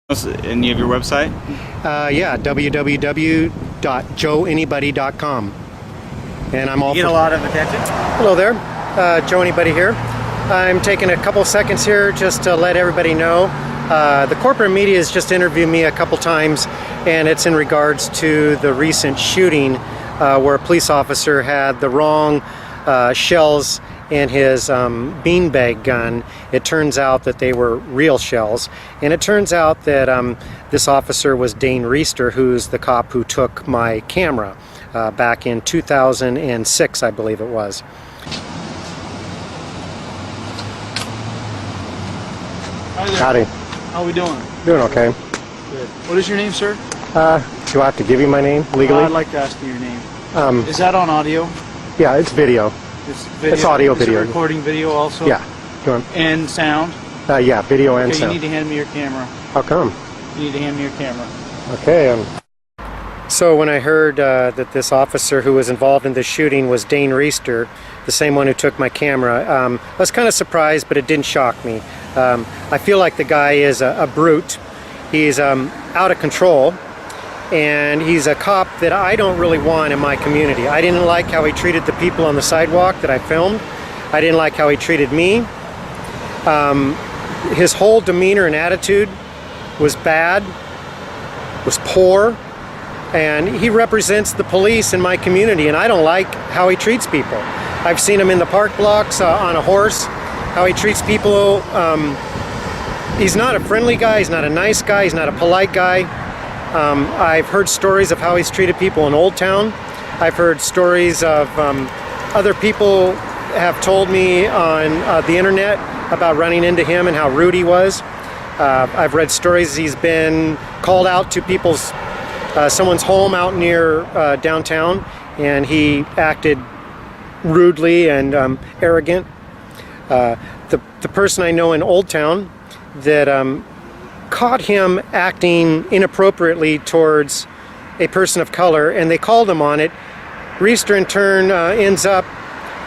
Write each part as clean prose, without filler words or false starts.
And you have your website? Yeah, www.joeanybody.com. And I'm all You get a lot of attention? Hello there, Joe Anybody here. I'm taking a couple seconds here just to let everybody know. The corporate media has just interviewed me a couple times, and it's in regards to the recent shooting where a police officer had the wrong shells in his beanbag gun. It turns out that they were real shells, and it turns out that this officer was Dane Reister, who's the cop who took my camera back in 2006, I believe it was. Hi there. Howdy. How are we doing? Doing okay. Good. What is your name, sir? Do I have to give you my name legally? I'd like to ask you your name. Is that on audio? Yeah, it's video. It's video. It's audio, Is video. It recording video also? Yeah. Go on. And sound? Yeah, video and Okay, sound. you need to hand me your camera. How come? You need to hand me your camera. Okay. So when I heard that this officer who was involved in this shooting was Dane Reister, the same one who took my camera, I was kind of surprised, but it didn't shock me. I feel like the guy is a brute. He's out of control, and he's a cop that I don't really want in my community. I didn't like how he treated the people on the sidewalk that I filmed. I didn't like how he treated me. His whole demeanor and attitude was bad, was poor, and he represents the police in my community, and I don't like how he treats people. I've seen him in the park blocks on a horse, how he treats people. He's not a friendly guy, he's not a nice guy, he's not a polite guy. I've heard stories of how he's treated people in Old Town. I've heard stories of other people have told me on the internet about running into him and how rude he was. I've read stories he's been called out to someone's home out near downtown, and he acted rudely and arrogant. The person I know in Old Town that caught him acting inappropriately towards a person of color, and they called him on it. Reister in turn ends up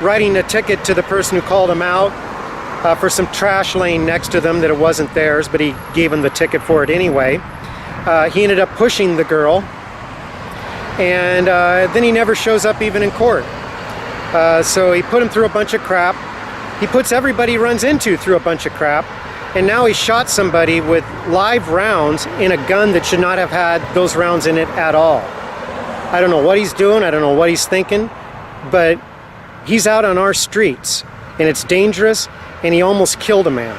writing a ticket to the person who called him out for some trash laying next to them that it wasn't theirs, but he gave him the ticket for it anyway. He ended up pushing the girl, and then he never shows up even in court. So he put him through a bunch of crap. He puts everybody he runs into through a bunch of crap. And now he shot somebody with live rounds in a gun that should not have had those rounds in it at all. I don't know what he's doing, I don't know what he's thinking, but he's out on our streets, and it's dangerous, and he almost killed a man.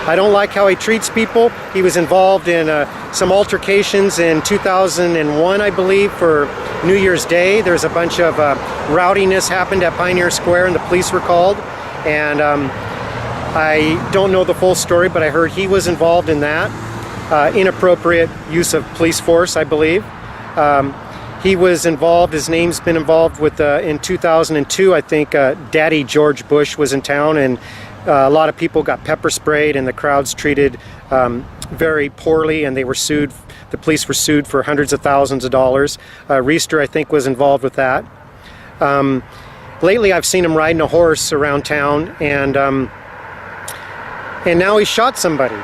I don't like how he treats people. He was involved in some altercations in 2001, I believe, for New Year's Day. There's a bunch of rowdiness happened at Pioneer Square, and the police were called, and I don't know the full story, but I heard he was involved in that. Inappropriate use of police force, I believe. He was involved, his name's been involved with, in 2002, I think, Daddy George Bush was in town, and a lot of people got pepper sprayed, and the crowds treated very poorly, and they were sued. The police were sued for hundreds of thousands of dollars. Reister, I think, was involved with that. Lately, I've seen him riding a horse around town, and now he shot somebody.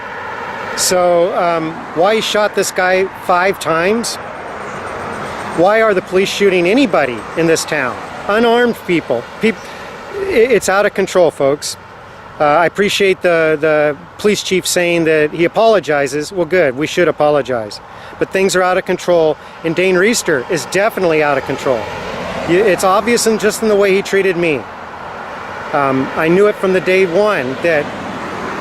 So why he shot this guy 5 times? Why are the police shooting anybody in this town? Unarmed people. It's out of control, folks. I appreciate the police chief saying that he apologizes. Well, good, we should apologize. But things are out of control, and Dane Reister is definitely out of control. It's obvious just in the way he treated me. I knew it from the day one that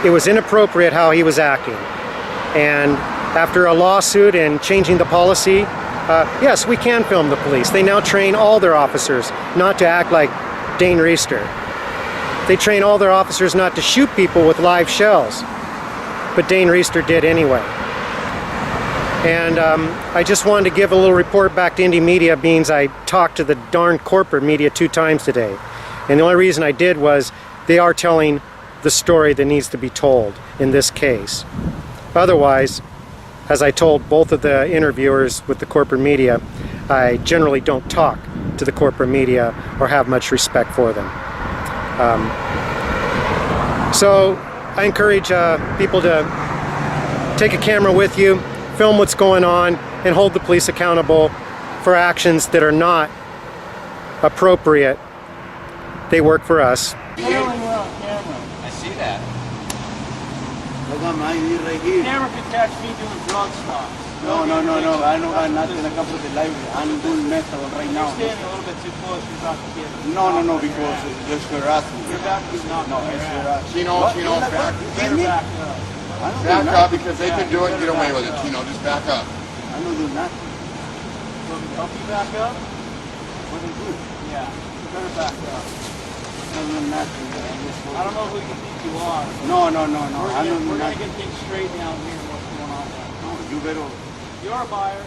it was inappropriate how he was acting. And after a lawsuit and changing the policy, yes, we can film the police. They now train all their officers not to act like Dane Reister. They train all their officers not to shoot people with live shells. But Dane Reister did anyway. And I just wanted to give a little report back to Indie Media, being I talked to the darn corporate media 2 times today. And the only reason I did was they are telling the story that needs to be told in this case. Otherwise, as I told both of the interviewers with the corporate media, I generally don't talk to the corporate media or have much respect for them. So I encourage people to take a camera with you, film what's going on, and hold the police accountable for actions that are not appropriate. They work for us. Really well on camera. I see that. Look at my knee right here. Camera can catch me doing drug stops. No. I know I'm not gonna come to the library. I'm doing methadone right now. You're standing a little bit too close. You're about to get. No, because it's harassment. You're about to get knocked No, on your it's ass. harassment. Tino, back. Better back up. I don't do Back up nothing. because they can do it and get away with it, Tino. Just back up. I don't do nothing. So we help you back up? What do you do? Yeah. You better back up. I don't do nothing. I don't know who you think you are. No. We're I don't do gonna nothing. get things straight down here. What's going on? No, you better. You're a buyer.